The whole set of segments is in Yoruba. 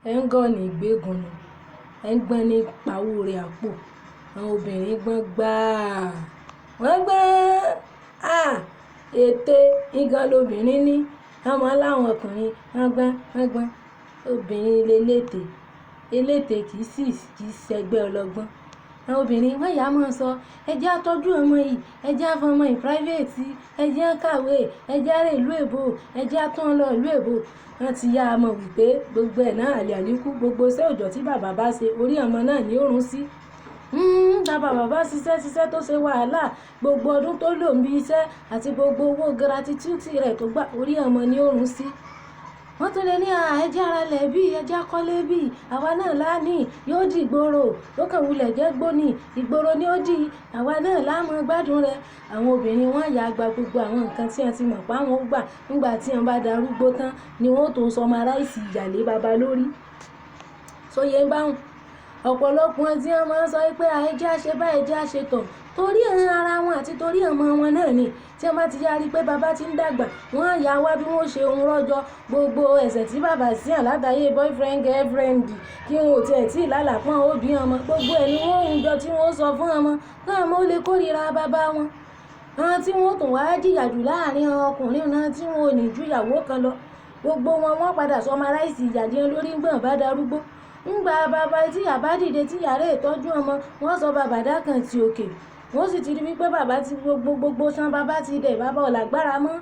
ẹ̀ ń gọ̀ ní ìgbégun ni, ẹ̀ ń gbọ́n ní pawó rẹ̀ àpò. Àwọn obìnrin gbọ́n gbáà, wọ́n gbọ́n ète igan lobìnrin ní. Wọ́n máa ń láwọn ọkùnrin wọ́n gbọ́n. Obìnrin leléte, eléte kì í ṣẹgbẹ́ ọlọ́gbọ́n. Àwọn obìnrin wọ́n yà á máa sọ ẹ jẹ́ á tọ́jú ọmọ yìí, ẹ jẹ́ á fún ọmọ yìí private, ẹ jẹ́ á kàwé, ẹ jẹ́ á rè ìlú èbó, ẹ jẹ́ á tún lọ ìlú èbó. Wọ́n ti yá a mọ̀ wípé gbogbo ẹ̀ náà àlè àlékú, gbogbo iṣẹ́ òòjọ́ tí bàbá bá ṣe orí ọmọ náà ní òrùn sí. Bàbá ṣiṣẹ́ tó ṣe wàhálà gbogbo ọdún tó lò níbi iṣẹ́ àti gbogbo owó gratitude rẹ̀ tó gbà orí ọmọ ní òrùn sí. Wọ́n tún lè ní ẹjẹ́ ara lẹ̀ bí ẹjẹ́ akọ́lé bí àwa náà láàní yóò di ìgboro ó kàn wulẹ̀ jẹ́ gbóni ìgboro ni ó di àwa náà láàmú gbádùn rẹ̀. Àwọn obìnrin wọ́n yà gba gbogbo àwọn nǹkan tí wọ́n ti mọ̀ pé àwọn ó gbà nígbà tí wọ́n bá darúgbó tán ni wọ́n tó sọmọ aráìsì ìyàlé baba lórí. Sóye ń báhùn ọ̀pọ̀lọpọ̀ tí wọ́n máa ń sọ pé ẹjẹ́ á ṣe báyìí ẹjẹ́ á ṣe tọ̀ torí ara wọn àti torí ọmọ wọn náà ni tí wọ́n bá ti yá rí pé bàbá ti ń dàgbà wọ́n á yà wá bí wọ́n ṣe ohun rọ́jọ́ gbogbo ẹ̀ṣẹ̀ tí bàbá sí hàn látàyè boyfriend girlfriend kí wọn ò tiẹ̀ tí ì lálàpọ̀n òbí ọmọ gbogbo ẹ̀ ni wọ́n ń jọ tí wọ́n sọ fún ọmọ kí ọmọ ó lè kórìíra bàbá wọn. Àwọn tí wọ́n tún wá jìyà jù láàrin ọkùnrin náà tí wọn ò ní ju ìyàwó kan lọ gbogbo wọ́n padà sọmọ aráìsì ìyàdí lórí gbọ̀n bá darúgbó. Ńgbà bàbá tí yàbá dìde tí yàrá ìtọ́jú ọmọ wọ́n sọ bàbá dákàn ti òkè wọ́n sì ti rí wípé bàbá ti gbogbo san bàbá ti dẹ̀ bàbá ò lágbára mọ́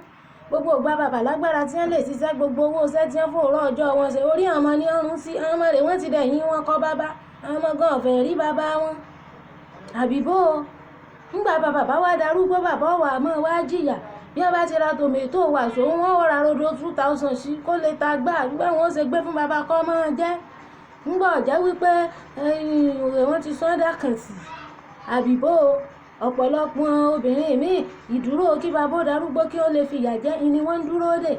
gbogbo ògbà bàbá lágbára tí wọ́n lè ṣiṣẹ́ gbogbo owó iṣẹ́ tí wọ́n fòrò ọjọ́ wọn ṣe orí ọmọ ní ọrùn sí ọmọ rẹ̀ wọ́n ti dẹ̀yìn wọn kọ́ bàbá ọmọ gan ọ̀fẹ́ rí bàbá wọn. Àbíbó ńgbà bàbá wá darúgbó bàbá wà mọ́ wá jìyà bí wọ́n bá ti ra tòmẹ́tò wàṣọ wọn ra rodo 2000 sí kó lè ta gbà nígbà wọn ṣe gbé fún bàbá kọ́ mọ́ jẹ́ ńgbà ọ̀jẹ́ wípé wọ́n ti sọ́dà kàn sí. Àbíbó ọ̀pọ̀lọpọ̀ obìnrin míì ìdúró kí bàbá darúgbó kí ó lè fìyà jẹ ni wọ́n ń dúró dè.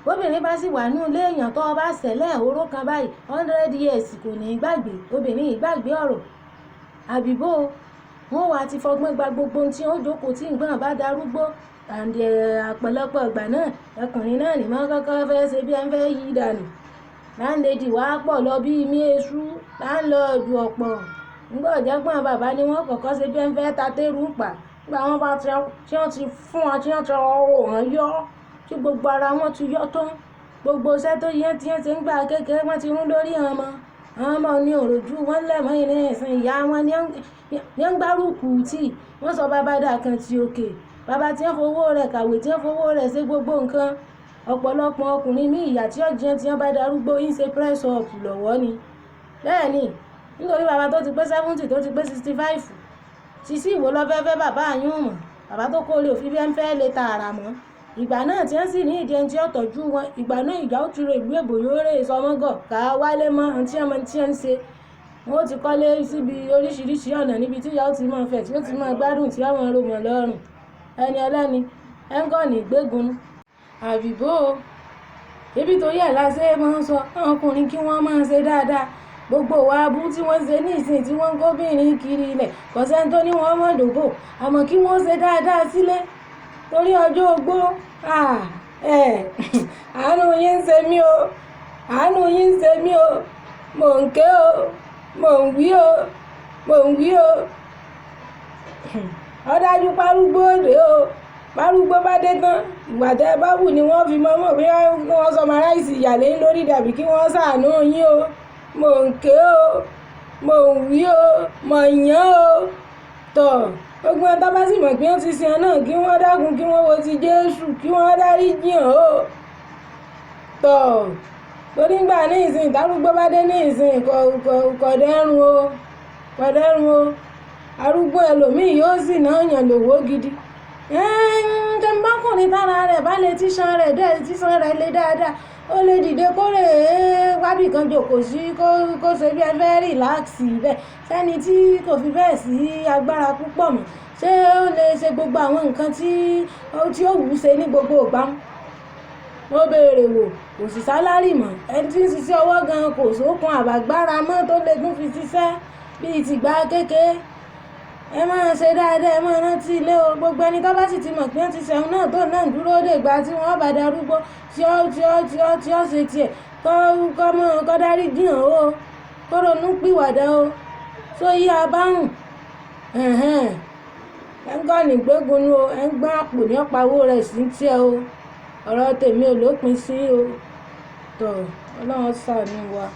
Obìnrin bá sì wà ní ilé èèyàn tó bá ṣẹlẹ̀ oró kan báyìí 100 years kò ní gbàgbé obìnrin ìgbàgbé ọ̀rọ̀. Àbíbó wọ́n wà ti fọgbọ́n gba gbogbo tí ó jókòó tí ìgbọ́n bá darúgbó àǹdí ọ̀pọ̀lọpọ̀ ìgbà náà ọkùnrin náà ní máa kọ́kọ́ fẹ́ ṣe bí ẹ ń fẹ́ yí dànù. Láńlẹ́dì wá pọ̀ lọ bí imí eṣú láńlọ́ọ̀dù ọ̀pọ̀ ńgbà ọ̀jẹ̀gbọ́n bàbá ni wọ́n kọ́kọ́ ṣe bí ẹ ń fẹ́ ta tẹ́rù pa nígbà wọn bá tí wọ́n ti fún wọn tí wọ́n ti ọwọ́ wọn yọ tí gbogbo ara wọn ti yọ tán gbogbo iṣẹ́ tó yẹ tí wọ́n ti ń gbà kékeré wọ́n ti rún lórí ọmọ ní òròjú wọn lẹ́mọ́ ìrìn ẹ̀sìn ìyá wọn ní ń gbárùkù tí wọ́n sọ bàbá dà kan ti òkè bàbá tí wọ́n fowó rẹ̀ kàwé tí wọ́n fowó rẹ̀ ṣe gbogbo nǹkan. Ọ̀pọ̀lọpọ̀ ọkùnrin ní ìyà tí ó jẹ́ tí wọ́n bá darúgbó yín ṣe press up lọ́wọ́ ni. Bẹ́ẹ̀ ni nítorí bàbá tó ti pé 70 tó ti pé 65 sísí ìwò lọ́fẹ́fẹ́ bàbá àyún mọ̀ bàbá tó kó lè òfin bí ẹ ń fẹ́ lè ta àrà mọ́. Ìgbà náà tí wọ́n sì ní ìdí ẹni tí ó tọ́jú wọn ìgbà náà ìjà ó ti rò ìlú èbò yóò rè sọmọ́gọ̀ ká wálé mọ́ àti ọmọ tí wọ́n ń ṣe. Wọ́n ti kọ́lé síbi oríṣiríṣi ọ̀nà níbi tí ìyá ó ti máa fẹ̀ tí ó ti máa gbádùn tí àwọn ọmọ rò lọ́rùn ẹni ẹlẹ́ni ẹ̀ ń gọ̀ ní ìgbégun. Àbíbó ebi torí ẹ̀ lásẹ̀ máa ń sọ àwọn ọkùnrin kí wọ́n máa ṣe dáadáa gbogbo wa abú tí wọ́n ṣe ní ìsìn tí wọ́n ń gómìnrin kiri ilẹ̀ kò sẹ́ni tó ní wọ́n mọ̀ dòbò àmọ́ kí wọ́n ṣe dáadáa sílé torí ọjọ́ ogbó àánú yín ń ṣe mí o àánú yín ń ṣe mí o mò ń ké o mò ń wí o mò ń wí o ọ̀dájú párúgbó òde o párúgbó bá dé tán ìgbà tẹ́ bá wù ni wọ́n fi mọ́ bí wọ́n sọmọ aráìsì ìyàlé lórí dàbí kí wọ́n ṣàánú yín o mò ń ké o mò ń wí o mò ń yán o tọ̀ gbogbo ọ̀tá bá sì mọ̀ pé wọ́n ti sin náà kí wọ́n dákun kí wọ́n wo ti Jésù kí wọ́n dárí jìn o tọ̀ torí gbà ní ìsìn ìtàrúgbó bá dé ní ìsìn kọ̀dẹ́rùn o kọ̀dẹ́rùn o arúgbó ẹlòmíì yóò sì náà yàn lówó gidi tẹ́ńbákùnrin tára rẹ̀ bá lè tíṣan rẹ̀ dẹ́ tíṣan rẹ̀ lé dáadáa ó lè dìde kó lè wábì kan jòkó sí kó ṣe bí ẹ fẹ́ rìláàksì bẹ́ẹ̀ sẹ́ni tí kò fi bẹ́ẹ̀ sí agbára púpọ̀ mọ́ ṣé ó lè ṣe gbogbo àwọn nǹkan tí ó wù ú ṣe ní gbogbo ìgbà ó béèrè wò kò sí sálárì mọ́ ẹni tí ń ṣiṣẹ́ ọwọ́ gan kò sókun àbàgbára mọ́ tó lè tún fi ṣiṣẹ́ bíi tìgbà kékeré ẹ máa ṣe dáadáa ẹ máa rántí ilé o gbogbo ẹni tó bá sì ti mọ̀ pé wọ́n ti ṣẹ̀hún náà tó náà dúró dè gbà tí wọ́n bá darúgbó tí ó ṣe tiẹ̀ kó dáríjì hàn o kó ronú pìwàdà o tó yí abáhùn ẹ̀ńgọ́ nígbégun o ẹ̀ńgbọ́n àpò ní ọ̀páwó rẹ̀ sí tiẹ̀ o ọ̀rọ̀ tèmi ò lópin sí o tó Ọlọ́run ṣàánú wa.